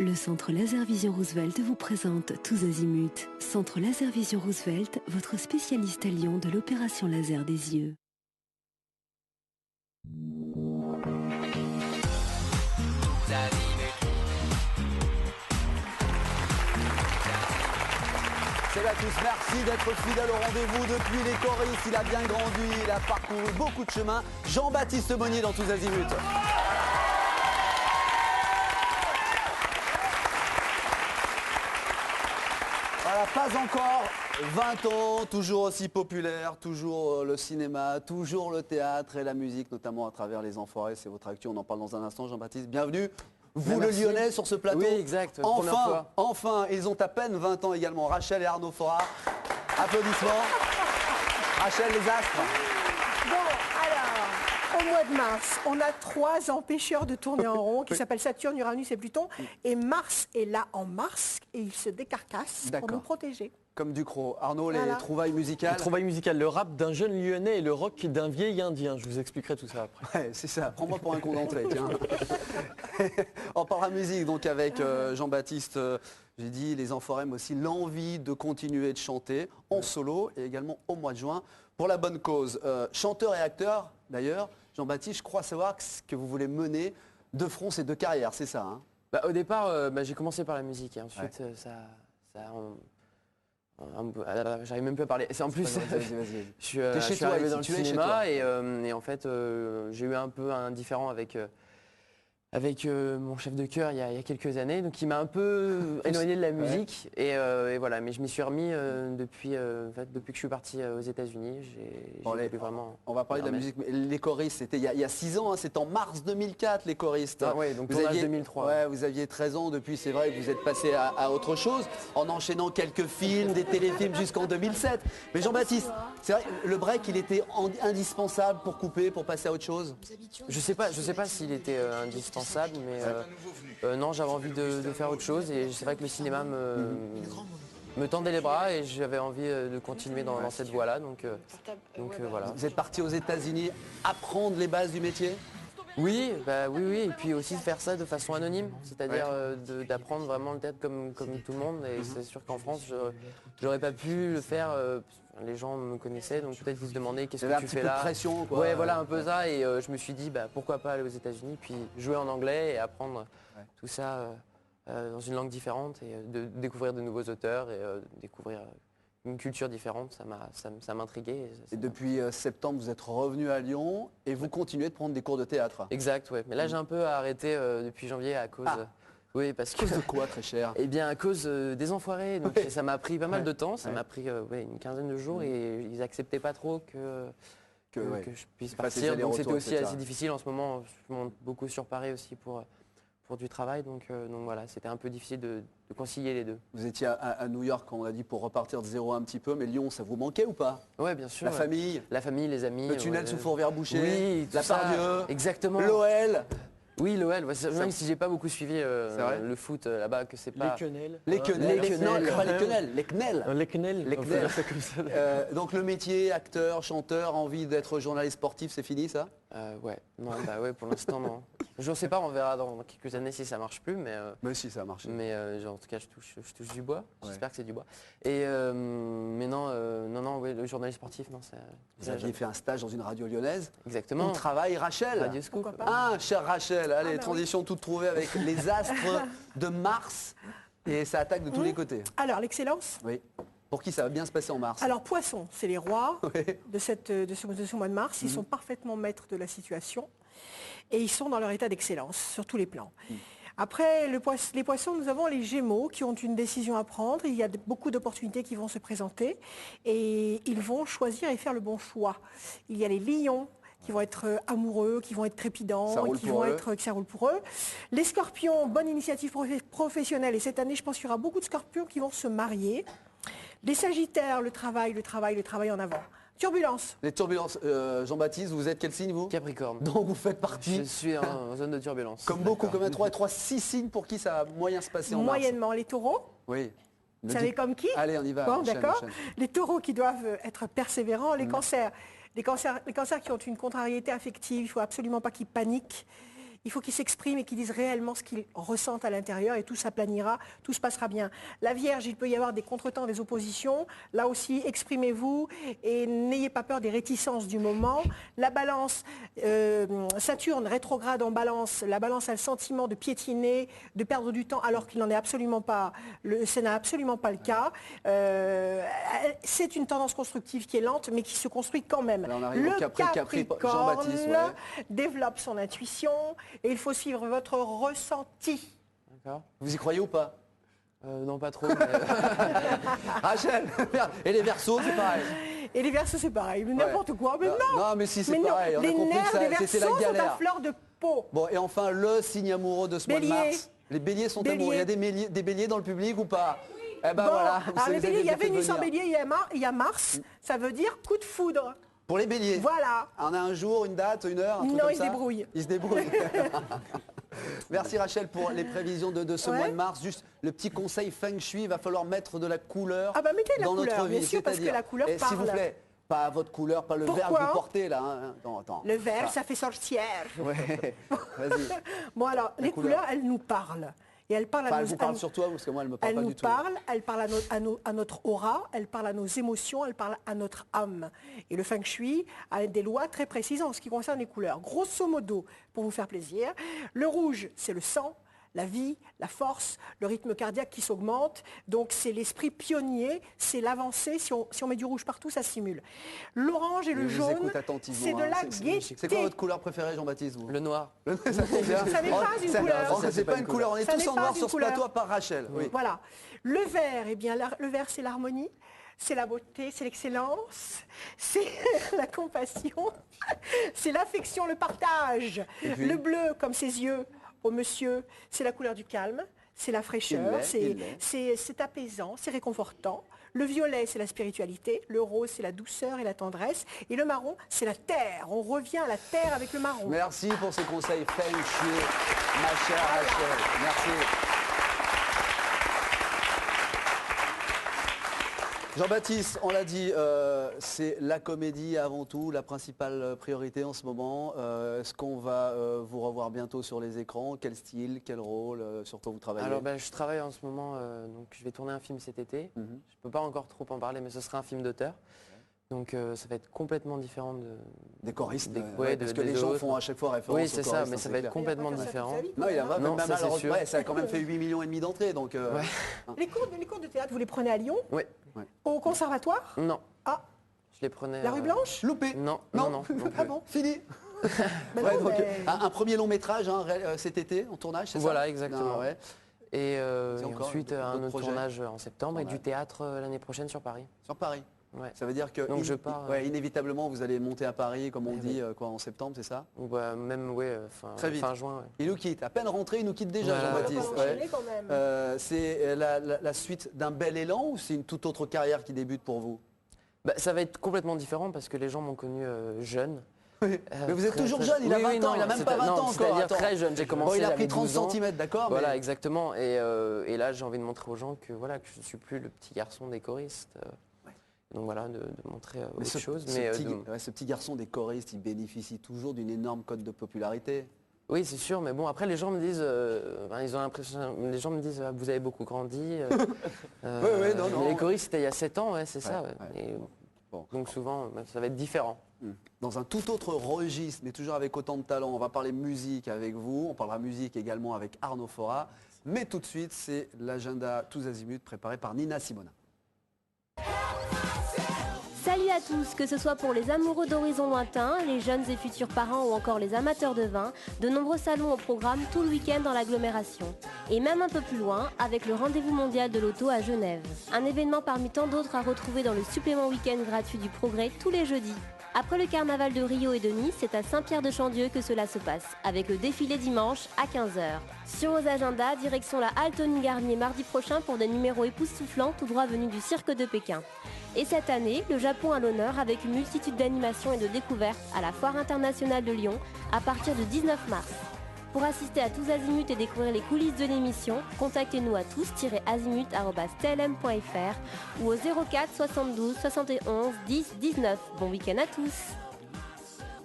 Le Centre Laser Vision Roosevelt vous présente Tous Azimuts. Centre Laser Vision Roosevelt, votre spécialiste à Lyon de l'opération laser des yeux. Salut à tous, merci d'être fidèles au rendez-vous depuis les choristes. Il a bien grandi, il a parcouru beaucoup de chemin. Jean-Baptiste Monnier dans Tous Azimuts. Voilà, pas encore 20 ans, toujours aussi populaire, toujours le cinéma, toujours le théâtre et la musique, notamment à travers Les Enfoirés. C'est votre actu, on en parle dans un instant. Jean-Baptiste, bienvenue. Vous, le Lyonnais, sur ce plateau. Oui, exact. Première fois. Enfin, ils ont à peine 20 ans également. Rachel et Arnaud Fora. Applaudissements. Rachel, les astres. Bon, alors, au mois de mars, on a 3 empêcheurs de tourner en rond qui s'appellent Saturne, Uranus et Pluton. Et Mars est là en mars et il se décarcasse pour nous protéger. Comme Ducrot. Arnaud, Voilà. les trouvailles musicales. Les trouvailles musicales, le rap d'un jeune Lyonnais et le rock d'un vieil Indien. Je vous expliquerai tout ça après. Ouais, c'est ça. Prends-moi pour un con d'entrée, tiens. On parlera musique donc avec Jean-Baptiste. J'ai dit Les Enfoirés, mais aussi l'envie de continuer de chanter en solo et également au mois de juin pour la bonne cause. Chanteur et acteur, d'ailleurs, Jean-Baptiste, je crois savoir que vous voulez mener de front ces deux carrières, c'est ça, hein? Au départ, j'ai commencé par la musique et ensuite j'arrive même plus à parler. En plus, Vas-y. je suis arrivé dans le cinéma et en fait, j'ai eu un peu un différend avec mon chef de chœur il y a quelques années, donc il m'a un peu éloigné de la musique et voilà. Mais je m'y suis remis depuis que je suis parti aux États-Unis. On va parler de la musique, mais les choristes, c'était il y a 6 ans, hein, c'est en mars 2004 les choristes. Ah ouais, donc vous aviez 2003. Ouais, vous aviez 13 ans depuis, c'est vrai que vous êtes passé à autre chose en enchaînant quelques films, des téléfilms jusqu'en 2007. Mais Jean-Baptiste, c'est vrai, le break, il était indispensable pour couper, pour passer à autre chose. Je sais pas s'il était indispensable, mais non, j'avais envie de faire autre chose et c'est vrai que le cinéma me tendait les bras et j'avais envie de continuer dans cette voie-là, donc voilà. Vous êtes parti aux États-Unis apprendre les bases du métier? Oui, et puis aussi de faire ça de façon anonyme, c'est-à-dire d'apprendre vraiment le théâtre comme tout le monde. Et c'est sûr qu'en France, j'aurais pas pu le faire. Les gens me connaissaient, donc peut-être vous se demandez qu'est-ce que tu fais là. Pression, quoi. Ouais, voilà un peu ça. Et je me suis dit pourquoi pas aller aux États-Unis, puis jouer en anglais et apprendre tout ça dans une langue différente et de découvrir de nouveaux auteurs et découvrir une culture différente, ça m'intriguait. Et depuis septembre, vous êtes revenu à Lyon et vous continuez de prendre des cours de théâtre. Exact, ouais. Mais là, j'ai un peu arrêté depuis janvier à cause... Oui, parce que... À cause de quoi, très cher? Eh bien, à cause des Enfoirés. Donc ça m'a pris pas mal de temps, ça m'a pris une quinzaine de jours et ils acceptaient pas trop que je puisse partir. Donc c'était aussi assez difficile en ce moment. Je monte beaucoup sur Paris aussi pour du travail, donc voilà, c'était un peu difficile de concilier les deux. Vous étiez à New York, on a dit, pour repartir de zéro un petit peu, mais Lyon, ça vous manquait ou pas? Oui, bien sûr. La famille? La famille, les amis. Le tunnel sous Fourvière-Boucher? Oui, la Pardieu? Exactement. L'OL? Oui, l'OL, même si j'ai pas beaucoup suivi le foot là-bas, que c'est pas... Les quenelles. Non, pas les quenelles, les quenelles. Les quenelles. Donc le métier, acteur, chanteur, envie d'être journaliste sportif, c'est fini ça? Ouais, non, pour l'instant non. Je ne sais pas, on verra dans quelques années si ça marche plus, mais si ça marche. Mais en tout cas, je touche du bois. J'espère que c'est du bois. Et mais non, oui, le journaliste sportif, non. Vous aviez fait un stage dans une radio lyonnaise. Exactement. On travaille, Rachel. Radio Scoop. Ah, chère Rachel, allez, transition toute trouvée avec les astres de Mars et ça attaque de tous les côtés. Alors, l'excellence? Oui. Pour qui ça va bien se passer en mars? Alors, Poisson, c'est les rois de ce mois de mars. Ils sont parfaitement maîtres de la situation et ils sont dans leur état d'excellence sur tous les plans. Après les poissons, nous avons les Gémeaux qui ont une décision à prendre. Il y a beaucoup d'opportunités qui vont se présenter et ils vont choisir et faire le bon choix. Il y a les Lions qui vont être amoureux, qui vont être trépidants, que ça roule pour eux. Les Scorpions, bonne initiative professionnelle et cette année, je pense qu'il y aura beaucoup de Scorpions qui vont se marier. Les Sagittaires, le travail en avant. Turbulence. Les turbulences. Jean-Baptiste, vous êtes quel signe vous? Capricorne. Donc vous faites partie. Je suis en zone de turbulence. Comme beaucoup, comme 6 signes pour qui ça va moyen se passer en mars. Moyennement, les Taureaux. Oui. Vous savez comme qui? Allez, on y va. Bon, d'accord. Les Taureaux qui doivent être persévérants. Les Cancers. Les cancers qui ont une contrariété affective, il ne faut absolument pas qu'ils paniquent. il faut qu'ils s'expriment et qu'ils disent réellement ce qu'ils ressentent à l'intérieur et tout s'aplanira, tout se passera bien. La Vierge, il peut y avoir des contretemps, des oppositions. Là aussi, exprimez-vous et n'ayez pas peur des réticences du moment. La Balance, Saturne rétrograde en Balance. La Balance a le sentiment de piétiner, de perdre du temps alors qu'il n'en est absolument pas. Ce n'est absolument pas le cas. C'est une tendance constructive qui est lente mais qui se construit quand même. Le Capricorne développe son intuition et il faut suivre votre ressenti. Vous y croyez ou pas? Non, pas trop. Rachel, et les Verseaux, c'est pareil. Et les Verseaux, c'est pareil. N'importe quoi. Mais non. Non, mais si, c'est pareil. On a compris que c'était la galère. Sont à fleur de peau. Bon, et enfin, le signe amoureux de ce mois de mars. Les béliers sont amoureux. Il y a des béliers dans le public ou pas? Eh ben bon, voilà. Alors les béliers, il y a Vénus en bélier, il y a Mars. Ça veut dire coup de foudre. Pour les béliers. Voilà. On a un jour, une date, une heure, un truc non, comme ils ça. se débrouillent. Ils se débrouillent. Merci Rachel pour les prévisions de ce mois de mars. Juste le petit conseil feng shui, il va falloir mettre de la couleur dans notre vie. Bien sûr, parce que la couleur parle. S'il vous plaît, pas votre couleur, pas le vert que vous portez là. Hein. Attends. Le vert, ça fait sorcière. Ouais. Vas-y. Bon alors, les couleurs, elles nous parlent. Et elle parle à nous parle sur toi, parce que moi, elle me parle pas du tout. Elle parle à notre aura, elle parle à nos émotions, elle parle à notre âme. Et le feng shui a des lois très précises en ce qui concerne les couleurs. Grosso modo, pour vous faire plaisir, le rouge, c'est le sang, la vie, la force, le rythme cardiaque qui s'augmente. Donc c'est l'esprit pionnier, c'est l'avancée. Si on met du rouge partout, ça simule. L'orange et le jaune, c'est de la gaieté. C'est quoi votre couleur préférée, Jean-Baptiste? Le noir. Ça n'est pas une couleur. C'est pas une couleur. On est tous en noir sur ce plateau à part Rachel. Oui. Voilà. Le vert, eh bien, le vert, c'est l'harmonie. C'est la beauté, c'est l'excellence, c'est la compassion, c'est l'affection, le partage. Le bleu, comme ses yeux, au monsieur, c'est la couleur du calme, c'est la fraîcheur, c'est apaisant, c'est réconfortant. Le violet, c'est la spiritualité. Le rose, c'est la douceur et la tendresse. Et le marron, c'est la terre. On revient à la terre avec le marron. Merci pour ces conseils feng shui, ma chère Rachel. Merci. Jean-Baptiste, on l'a dit, c'est la comédie avant tout, la principale priorité en ce moment. Est-ce qu'on va vous revoir bientôt sur les écrans? Quel style, quel rôle, sur quoi vous travaillez? Alors je travaille en ce moment, donc je vais tourner un film cet été. Je ne peux pas encore trop en parler, mais ce sera un film d'auteur. Donc ça va être complètement différent des choristes, parce que les gens font à chaque fois référence aux choristes. Oui, c'est ça, mais ça va être complètement différent. Non, il a même ça a quand même fait 8,5 millions d'entrées. Donc, les cours de théâtre, vous les prenez à Lyon? Oui. Au conservatoire? Non. Ah. Je les prenais... La rue Blanche? Loupé? Non. Ah bon, fini. Un premier long métrage cet été en tournage, c'est ça? Voilà, exactement. Et ensuite un autre projet tournage en septembre et du théâtre l'année prochaine sur Paris. Sur Paris? Ouais. Ça veut dire que donc je pars, inévitablement vous allez monter à Paris, comme on dit, en septembre, c'est ça? Même fin juin. Il nous quitte, à peine rentré, il nous quitte déjà, Jean-Baptiste. C'est la suite d'un bel élan ou c'est une toute autre carrière qui débute pour vous? Ça va être complètement différent parce que les gens m'ont connu jeune. Mais vous êtes toujours jeune, il a 20 ans, il a même pas 20 ans encore. C'est-à-dire très jeune, j'ai commencé il a pris 30 cm, d'accord? Voilà, exactement. Et là, j'ai envie de montrer aux gens que je ne suis plus le petit garçon des choristes. Donc voilà, de montrer autre chose. Ce petit garçon des choristes, il bénéficie toujours d'une énorme cote de popularité. Oui, c'est sûr, mais bon, après les gens me disent, ils ont l'impression, les gens me disent, vous avez beaucoup grandi. Les choristes, c'était il y a 7 ans, c'est ça. Et, donc souvent, ça va être différent. Dans un tout autre registre, mais toujours avec autant de talent, on va parler musique avec vous, on parlera musique également avec Arnaud Fora. Mais tout de suite, c'est l'agenda tous azimuts préparé par Nina Simona. Salut à tous, que ce soit pour les amoureux d'horizons lointains, les jeunes et futurs parents ou encore les amateurs de vin, de nombreux salons au programme tout le week-end dans l'agglomération. Et même un peu plus loin, avec le rendez-vous mondial de l'auto à Genève. Un événement parmi tant d'autres à retrouver dans le supplément week-end gratuit du Progrès tous les jeudis. Après le carnaval de Rio et de Nice, c'est à Saint-Pierre-de-Chandieu que cela se passe, avec le défilé dimanche à 15h. Sur vos agendas, direction la halle Tony Garnier mardi prochain pour des numéros époustouflants tout droit venus du cirque de Pékin. Et cette année, le Japon à l'honneur avec une multitude d'animations et de découvertes à la Foire internationale de Lyon à partir du 19 mars. Pour assister à tous azimuts et découvrir les coulisses de l'émission, contactez-nous à tous-azimut@tlm.fr ou au 04 72 71 10 19. Bon week-end à tous!